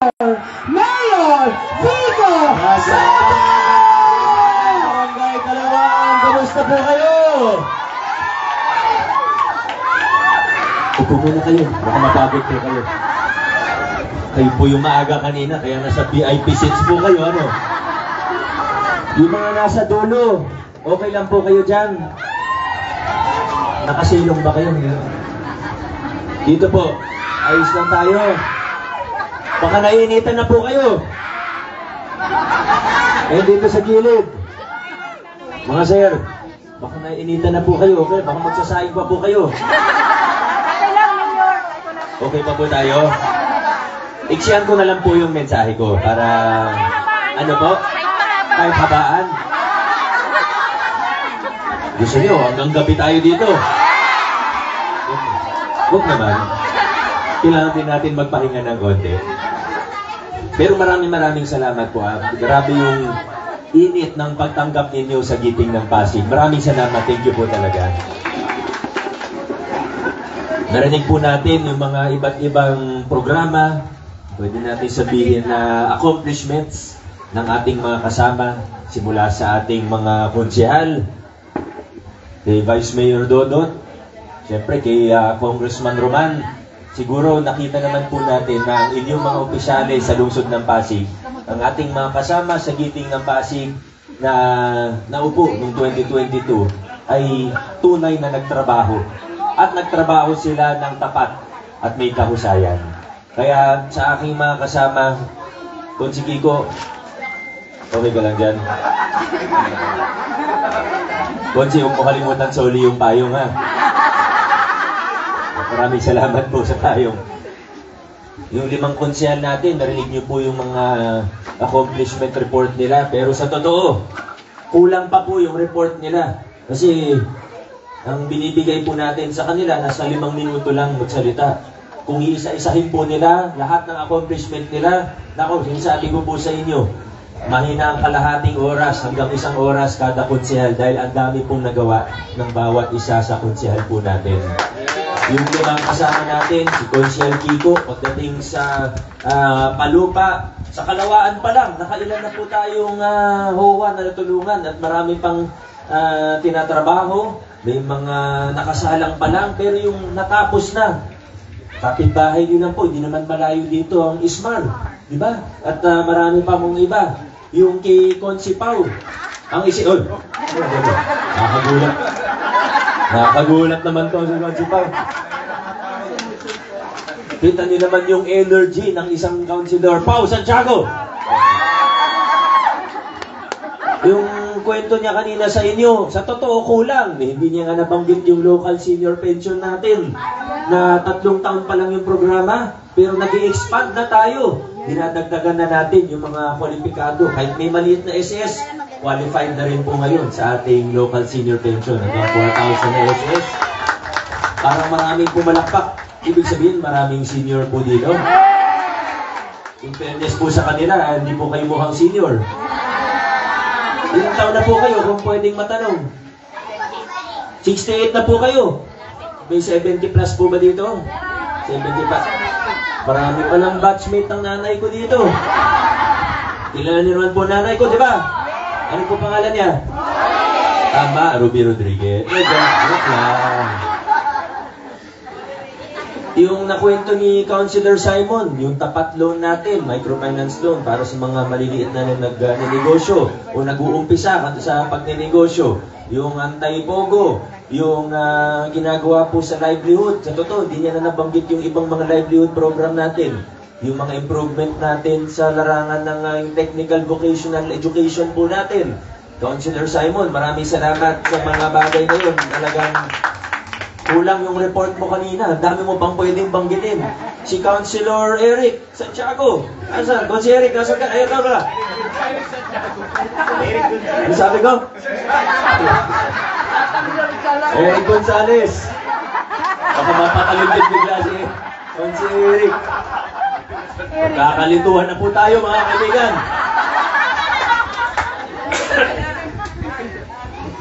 Mayor Vico Soto! Barangay Kalawaan, kamusta po kayo? Upo muna kayo, baka mapagod po kayo. Kayo po yung maaga kanina, kaya nasa VIP seats po kayo, ano? Yung mga nasa dulo, okay lang po kayo dyan. Nakasilong ba kayo? Dito po, ayos lang tayo. Baka naiinitan na po kayo. Eh, dito sa gilid. Mga sir, baka naiinitan na po kayo, okay? Baka magsasayang pa po kayo. Okay pa po tayo? Iksiyan ko na lang po yung mensahe ko para, ano po? Kahit habaan. Gusto nyo, hanggang gabi tayo dito. Huwag naman. Kailangan din natin magpahinga ng konti. Pero maraming salamat po. Grabe yung init ng pagtanggap ninyo sa Giting ng Pasig. Maraming salamat. Thank you po talaga. Narinig po natin yung mga iba't ibang programa. Pwede natin sabihin na accomplishments ng ating mga kasama. Simula sa ating mga konsehal. Kay Vice Mayor Dodot. Siyempre kay Congressman Roman. Siguro nakita naman po natin na ang inyong mga opisyales sa lungsod ng Pasig, ang ating mga kasama sa Giting ng Pasig na naupo noong 2022 ay tunay na nagtrabaho. At nagtrabaho sila ng tapat at may kahusayan. Kaya sa aking mga kasama, Konsi Kiko, okay ka lang dyan? Konsi, huwag mo kalimutan soli yung payong, ha? Maraming salamat po sa tayong. Yung 5 konsehal natin, narinig niyo po yung mga accomplishment report nila. Pero sa totoo, kulang pa po yung report nila. Kasi ang binibigay po natin sa kanila, nasa 5 minuto lang magsalita. Kung iisa-isahin po nila, lahat ng accomplishment nila, nako, sinasabi ko po sa inyo, mahina ang kalahating oras hanggang 1 oras kada konsehal dahil ang dami pong nagawa ng bawat isa sa konsehal po natin. Yung 5 kasama natin, si Konsehal Kiko, pagdating sa Palupa, sa Kalawaan pa lang, nakailan na po tayong HOA na natulungan at marami pang tinatrabaho, may mga nakasalang pa lang, pero yung natapos na, kapitbahay din lang po, hindi naman malayo dito ang Ismar, di ba? At marami pa mong iba. Yung kay Konsi Pau, ang nakakagulat. Nakakagulat naman to si Konsi Pau. Kita niyo naman yung energy ng isang councilor. Pau Santiago! Yung kwento niya kanina sa inyo, sa totoo kulang. Hindi niya nga nabanggit yung local senior pension natin na 3 taon pa lang yung programa, pero nag-i-expand na tayo. Dinadagdagan na natin yung mga kwalipikado. Kahit may maliit na SS, qualified na rin po ngayon sa ating local senior pension. Hanggang 4,000 na SS. Parang maraming pumalakpak. Ibig sabihin, maraming senior po dito. In fairness po sa kanila, hindi po kayo mukhang senior. Ilang taon na po kayo kung pwedeng matanong? 68 na po kayo. May 70 plus po ba dito? 70 plus. Marami pa lang batchmate ng nanay ko dito. Kilala niyo naman po nanay ko, di ba? Ano po pangalan niya? Tama, Ruby Rodriguez. Yung nakwento ni Councilor Simon, yung tapat loan natin, microfinance loan, para sa mga maliliit na nagnegosyo o nag-uumpisa sa pagnenegosyo. Yung anti-pogo, yung ginagawa po sa livelihood. Sa totoo, hindi niya na nabanggit yung ibang mga livelihood program natin. Yung mga improvement natin sa larangan ng technical vocational education po natin. Councilor Simon, maraming salamat sa mga bagay na yun. Talagang kulang yung report mo kanina. Ang dami mo pang pwedeng banggitin. Si Councilor Eric Santiago. Asan? Kung si Eric, asan ka? Ayun ka. Ano sabi ko? Eric Gonzales. Baka mapakalimit bigla si Eric. Kakalituhan na po tayo, mga kaibigan.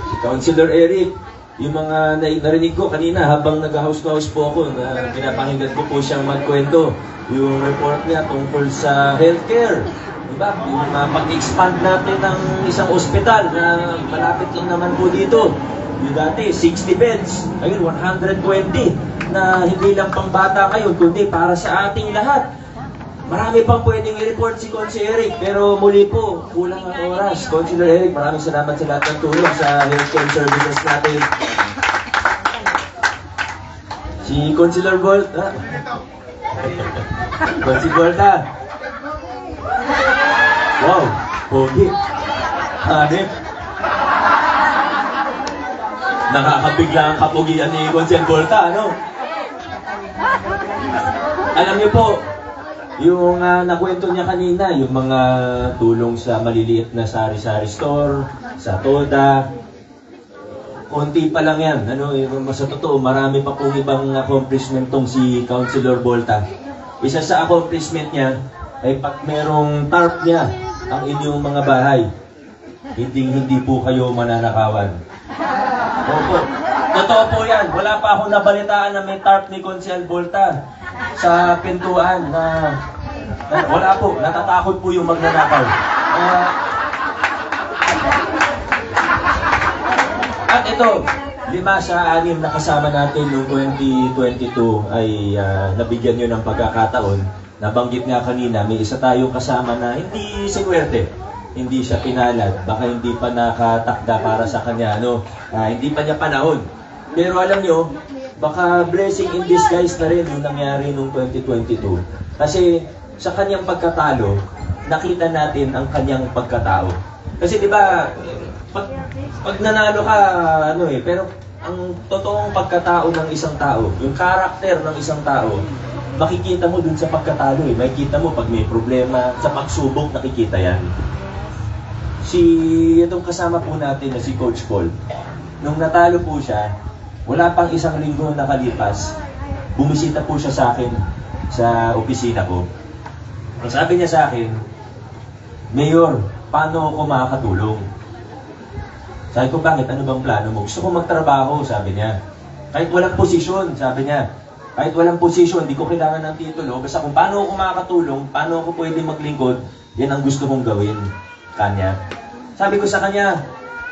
Si Councilor Eric, yung mga narinig ko kanina habang nag-house to house po ako, na pinapakinggan ko po siyang magkwento. yung report niya tungkol sa healthcare. Diba? Yung pag-expand natin ng isang ospital na malapit lang naman po dito. Yung dati, 60 beds. Ayun, 120 na hindi lang pang bata ngayon, kundi para sa ating lahat. Marami pang pwedeng i-report si Consi Eric, pero muli po, kulang ang oras. Consular Eric, maraming salamat sa lahat ng tulong sa healthcare services natin. Si Consular Volta. Consi Volta. Wow, pogi. Hanip. Nakakabigla ang kapugian ni Consi Volta, ano? Alam niyo po, yung nakwento niya kanina, yung mga tulong sa maliliit na sari-sari store, sa Toda, konti pa lang yan. Ano, sa totoo, marami pa pong ibang accomplishment tong si Councilor Volta. Isa sa accomplishment niya ay pag merong tarp niya ang inyong mga bahay, hindi po kayo mananakawan. Opo. Totoo po yan. Wala pa akong nabalitaan na may tarp ni Consiel Volta sa pintuan na wala po. Natatakot po yung magnanakaw. At ito, 5 sa 6 na kasama natin noong 2022 ay nabigyan nyo ng pagkakataon. Nabanggit nga kanina, may isa tayong kasama na hindi sinuwerte. Hindi siya pinalad. Baka hindi pa nakatakda para sa kanya. Hindi pa niya panahon. Pero alam nyo, baka blessing in disguise na rin yung nangyari noong 2022. Kasi sa kanyang pagkatalo, nakita natin ang kanyang pagkatao. Kasi di ba, pag nanalo ka, pero ang totoong pagkatao ng isang tao, yung karakter ng isang tao, makikita mo dun sa pagkatalo eh. Makikita mo pag may problema, sa pagsubok nakikita yan. Itong kasama po natin na si Coach Paul, nung natalo po siya, wala pang isang linggo nakalipas, bumisita po siya sa akin sa opisina ko. Ang sabi niya sa akin, Mayor, paano ako makakatulong? Sabi ko, bakit? Ano bang plano mo? Gusto ko magtrabaho, sabi niya. Kahit walang posisyon, sabi niya. Kahit walang posisyon, hindi ko kailangan ng titulo. Basta kung paano ako makakatulong, paano ako pwede maglingkod, yan ang gusto kong gawin kanya. Sabi ko sa kanya,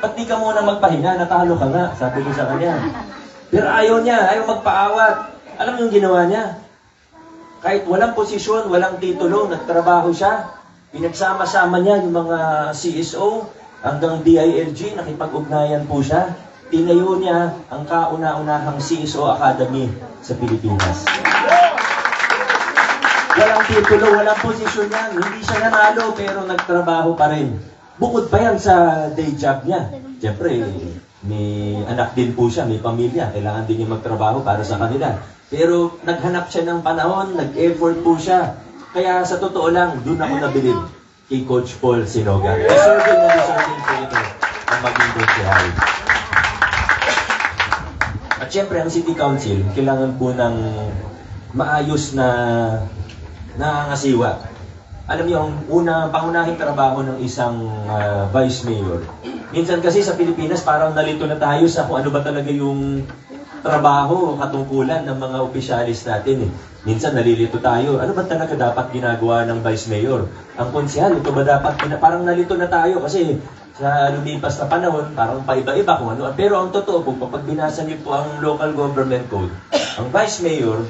ba't di ka muna magpahinga? Natalo ka nga, sabi ko sa kanya. Pero ayaw niya, ayaw magpaawat. Alam yung ginawa niya? Kahit walang posisyon, walang titulo, nagtrabaho siya. Pinagsama-sama niya yung mga CSO hanggang DILG, nakipag-ugnayan po siya. Tinayo niya ang kauna-unahang CSO Academy sa Pilipinas. Walang titulo, walang posisyon yan. Hindi siya nanalo pero nagtrabaho pa rin. Bukod pa yan sa day job niya. Siyempre, may anak din po siya, may pamilya. Kailangan din niya magtrabaho para sa kanila. Pero naghanap siya ng panahon, nag-effort po siya. Kaya sa totoo lang, doon ako nabilib kay Coach Paul Sinoga. Deserving po ito ang maging Coach Harry. At syempre, ang City Council, kailangan po ng maayos na nangangasiwa. Alam niyo, ang pangunahing trabaho ng isang vice mayor. Minsan kasi sa Pilipinas, parang nalito na tayo sa kung ano ba talaga yung trabaho, katungkulan ng mga opisyalis natin. Minsan nalilito tayo. Ano ba talaga dapat ginagawa ng vice mayor? Ang konsehal, ito ba dapat, parang nalito na tayo kasi sa lumipas na panahon, parang paiba-iba kung ano. Pero ang totoo po, kapag binasa niyo po ang local government code, ang vice mayor,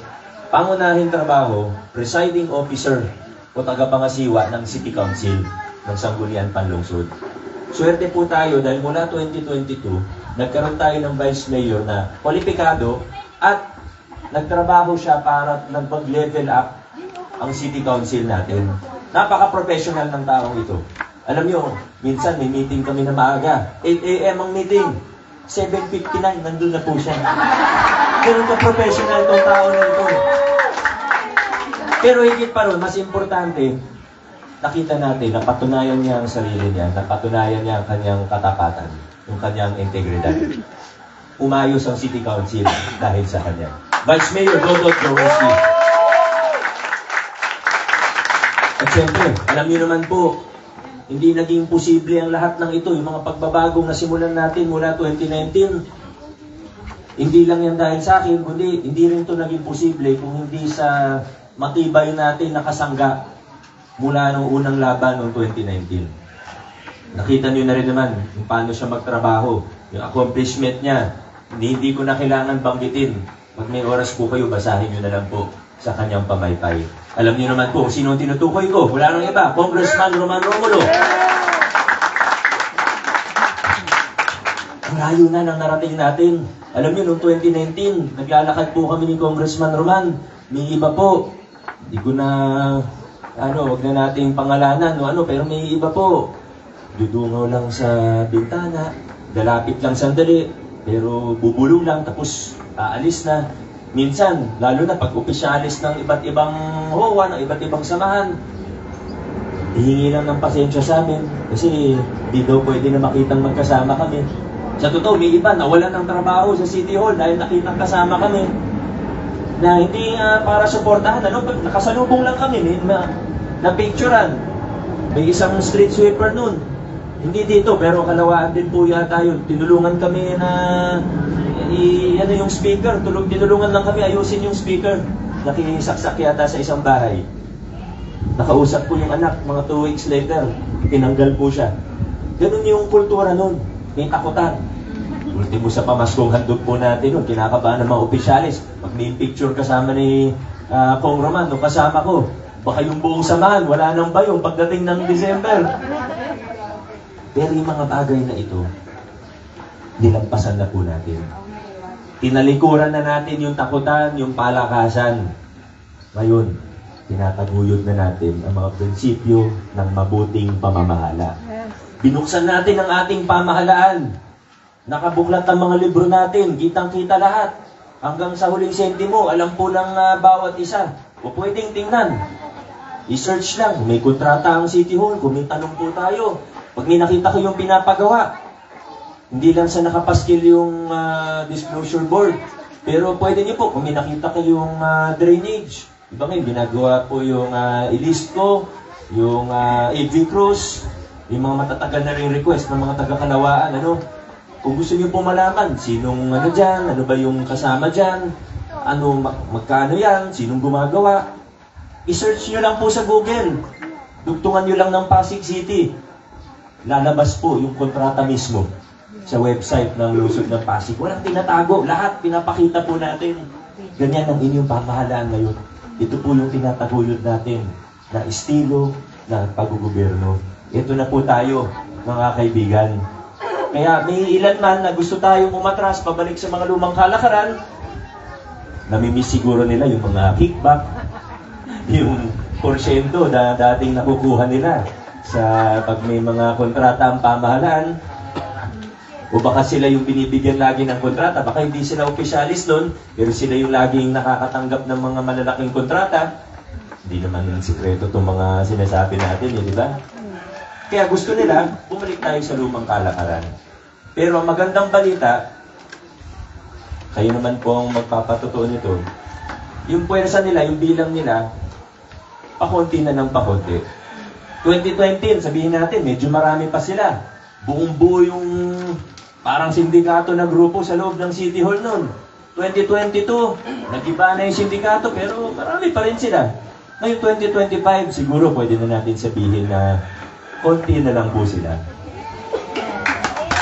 pangunahing trabaho, presiding officer o tagapangasiwa ng City Council ng Sangguniang Panlungsod. Swerte po tayo dahil mula 2022, nagkaroon tayo ng vice mayor na kwalipikado at nagtrabaho siya para nag-level up ang City Council natin. Napaka-professional ng taong ito. Alam nyo, minsan may meeting kami na maaga. 8 a.m. ang meeting. 7:59, nandun na po siya. Ganun ka-professional tong tao na ito. Pero higit pa ron, mas importante, nakita natin, napatunayan niya ang sarili niya, napatunayan niya ang kanyang katapatan, yung kanyang integridad. Umayos ang City Council dahil sa kanya. Vice Mayor Dodot Jowesley. At syempre, alam niyo naman po, hindi naging posible ang lahat ng ito. Yung mga pagbabagong nasimulan natin mula 2019, hindi lang yan dahil sa akin, kundi hindi rin ito naging posible kung hindi sa matibay natin nakasangga mula nung unang laban noong 2019. Nakita niyo na rin naman kung paano siya magtrabaho, yung accomplishment niya. Hindi ko na kailangan banggitin. Pag may oras po kayo, basahin niyo na lang po sa kanyang pamaypay. Alam niyo naman po sino ang tinutukoy ko. Wala nang iba, Congressman Roman Romulo. Ang layo na ng narating natin. Alam niyo, noong 2019, naglalakad po kami ni Congressman Roman. May iba po. Hindi ko na, wag na nating pangalanan, pero may iba po. Dudungaw lang sa bintana, dalapit lang sandali, pero bubulong lang, tapos aalis na. Minsan, lalo na pag opisyalis ng iba't ibang HOA, ng iba't ibang samahan, hihingi lang ng pasensya sa amin, kasi di daw pwede na makitang magkasama kami. Sa totoo, may iba nawalan ng trabaho sa City Hall dahil nakitang kasama kami na hindi para suportahan. Nakasalubong lang kami, na-picturean. May isang street sweeper nun. Hindi dito, pero kalawaan din po yata yun. Tinulungan kami na yung speaker. Tinulungan lang kami ayusin yung speaker. Nakisaksak yata sa isang bahay. Nakausap po yung anak, mga 2 weeks later, tinanggal po siya. Ganun yung kultura nun. May takutan. Ultimo sa pamaskong handog po natin nun, kinakabahan ng mga opisyalis. Pag may picture kasama ni Kong Roman, o kasama ko, baka yung buong samahan, wala nang bayong pagdating ng December. Pero yung mga bagay na ito, nilampasan na po natin. Tinalikuran na natin yung takutan, yung palakasan. Ngayon, tinataguyod na natin ang mga prinsipyo ng mabuting pamamahala. Binuksan natin ang ating pamahalaan. Nakabuklat ang mga libro natin, kitang-kita lahat. Hanggang sa huling sentimo, alam po ng bawat isa. O pwedeng tingnan. I-search lang, may kontrata ang City Hall, kung may tanong po tayo. Pag may nakita ko yung pinapagawa, hindi lang sa nakapaskil yung disclosure board. Pero pwede niyo po, kung may nakita ko yung drainage. Iba ngayon, ginagawa po yung ilist ko, yung AV Cruz, yung mga matatagal na rin request ng mga taga-Kalawaan. Kung gusto niyo po malaman, sinong dyan, ano ba yung kasama dyan, magkano yan, sinong gumagawa, i-search niyo lang po sa Google. Dugtungan niyo lang ng Pasig City. Lalabas po yung kontrata mismo sa website ng Lungsod ng Pasig. Walang tinatago. Lahat pinapakita po natin. Ganyan ang inyong pamahalaan ngayon. Ito po yung tinataguyod natin na estilo ng paggugobyerno. Ito na po tayo, mga kaibigan. Kaya may ilan man na gusto tayong umatras, pabalik sa mga lumang kalakaran, namimiss siguro nila yung mga kickback, yung porsyento na dating nakukuha nila sa pag may mga kontrata ang pamahalaan, o baka sila yung binibigyan lagi ng kontrata, baka hindi sila opisyalis doon, pero sila yung laging nakakatanggap ng mga malalaking kontrata. Hindi naman ng sikreto itong mga sinasabi natin, di ba? Kaya gusto nila, bumalik tayo sa lumang kalakaran. Pero ang magandang balita, kayo naman po ang magpapatotoo nito, yung puwersa nila, yung bilang nila, pakunti na ng pakunti. 2020, sabihin natin, medyo marami pa sila. Buong buo yung parang sindikato na grupo sa loob ng City Hall noon. 2022, nag-iba na yung sindikato, pero marami pa rin sila. Ngayon 2025, siguro pwede na natin sabihin na konti na lang po sila.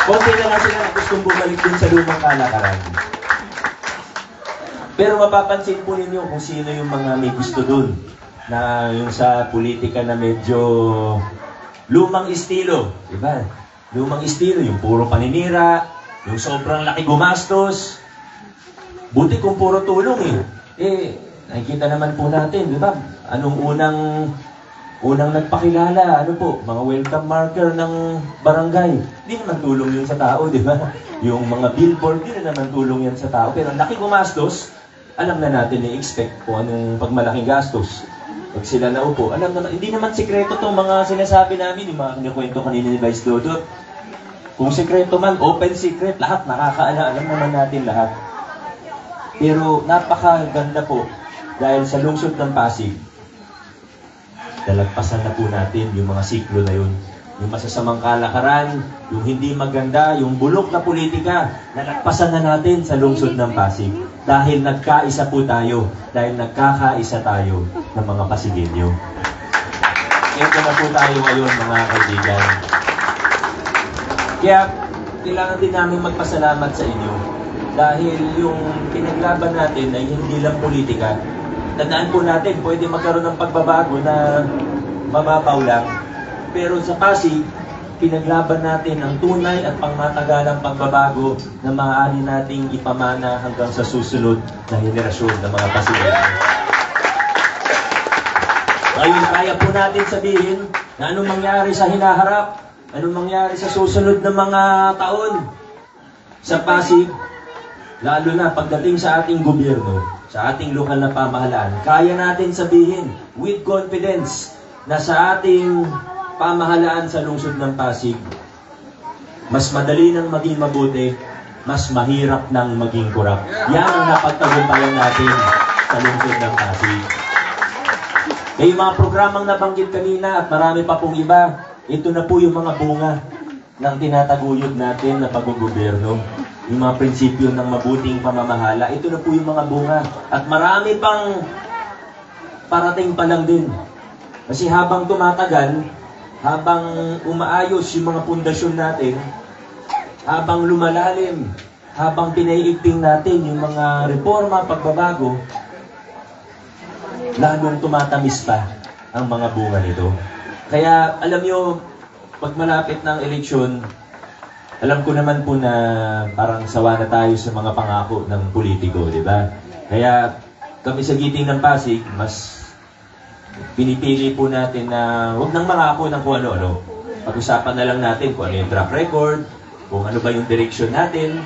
Konti na lang sila na gustong bumalik din sa lumang kalakaran. Pero mapapansin po ninyo kung sino yung mga may gusto dun. Na yung sa politika na medyo lumang estilo. Diba? Lumang estilo, yung puro paninira, yung sobrang laki gumastos. Buti kung puro tulong nakikita naman po natin, di ba? Anong unang nagpakilala, mga welcome marker ng barangay. Hindi naman tulong yun sa tao, di ba? Yung mga billboard, hindi na naman tulong yan sa tao. Pero ang laki gumastos, alam na natin i-expect kung anong pagmalaking gastos. Pag sila naupo, alam naman, hindi naman sikreto itong mga sinasabi namin, yung mga kinikwento kanina ni Vice Dodot. Kung sikreto man, open secret, lahat nakakaala, alam naman natin lahat. Pero napakaganda po, dahil sa lungsod ng Pasig, dalagpasan na po natin yung mga siklo na yun. Yung masasamang kalakaran, yung hindi maganda, yung bulok na politika, nalagpasan na natin sa lungsod ng Pasig. Dahil nagkaisa po tayo. Dahil nagkakaisa tayo ng mga Pasigilyo. Ito na po tayo ngayon, mga kaibigan. Kaya, kailangan din namin magpasalamat sa inyo. Dahil yung pinaglaban natin ay hindi lang politika. Tandaan po natin, pwede magkaroon ng pagbabago na mababaw lang. Pero sa Pasig, pinaglaban natin ang tunay at pangmatagalang pagbabago na maaari nating ipamana hanggang sa susunod na henerasyon ng mga Pasigilyo. Ngayon, kaya po natin sabihin na anong mangyari sa hinaharap, anong mangyari sa susunod na mga taon sa Pasig, lalo na pagdating sa ating gobyerno, sa ating lokal na pamahalaan, kaya natin sabihin with confidence na sa ating pamahalaan sa lungsod ng Pasig, mas madali nang maging mabuti, mas mahirap nang maging kurap. Yan ang napagtagumpayan natin sa lungsod ng Pasig. May mga programang nabanggit kanina at marami pa pong iba. Ito na po yung mga bunga ng tinataguyod natin na pag-gobyerno. Yung mga prinsipyo ng mabuting pamamahala. Ito na po yung mga bunga. At marami pang parating pa lang din. Kasi habang tumatagal, habang umaayos yung mga pundasyon natin, habang lumalalim, habang pinaiigting natin yung mga reforma, pagbabago, lalong tumatamis pa ang mga bunga nito. Kaya alam nyo, pag malapit ng eleksyon, alam ko naman po na parang sawa na tayo sa mga pangako ng politiko, di ba? Kaya kami sa Giting ng Pasig, mas pinipili po natin na huwag nang mangako ng kung ano-ano. Pag-usapan na lang natin kung ano yung track record, kung ano ba yung direction natin.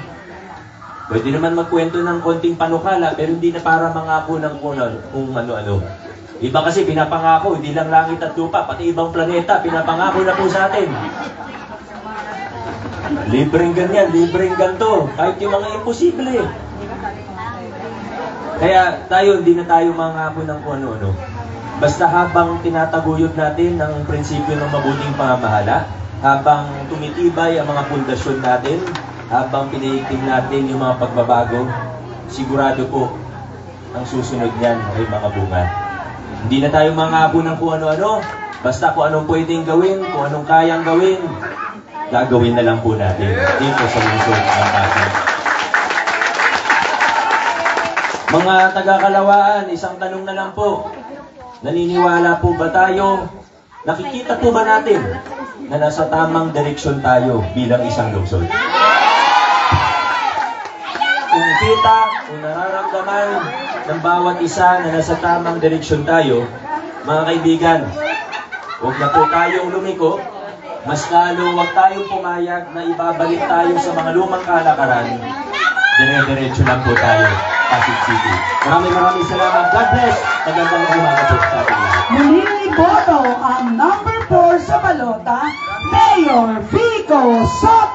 Pwede naman magkwento ng konting panukala, pero hindi na para mangako ng kung ano-ano. Iba kasi pinapangako, hindi lang langit at lupa, pati ibang planeta, pinapangako na po sa atin. Libreng ganyan, libreng ganto, kahit yung mga imposible. Kaya tayo, hindi na tayo mangako ng kung ano-ano. Basta habang tinataguyod natin ng prinsipyo ng mabuting pamamahala, habang tumitibay ang mga pundasyon natin, habang piniigting natin yung mga pagbabago, sigurado po ang susunod niyan ay mga bunga. Hindi na tayo mangako ng kung ano-ano, basta kung anong pwedeng gawin, kung anong kayang gawin, gagawin na lang po natin dito sa lungsod ng Pasig. Mga taga-Kalawaan, isang tanong na lang po. Naniniwala po ba tayo? Nakikita po ba natin na nasa tamang direksyon tayo bilang isang lungsod? Kung kita, kung nararamdaman ng bawat isa na nasa tamang direksyon tayo, mga kaibigan, huwag na po tayong lumiko, mas lalo huwag tayong pumayag na ibabalik tayo sa mga lumang kalakaran. Dire-diretso lang po tayo, Pasig City. Maraming salamat. God bless. Magandang umaga po sa ating lahat. Muling iboto ang number 4 sa balota, Mayor Vico Soto.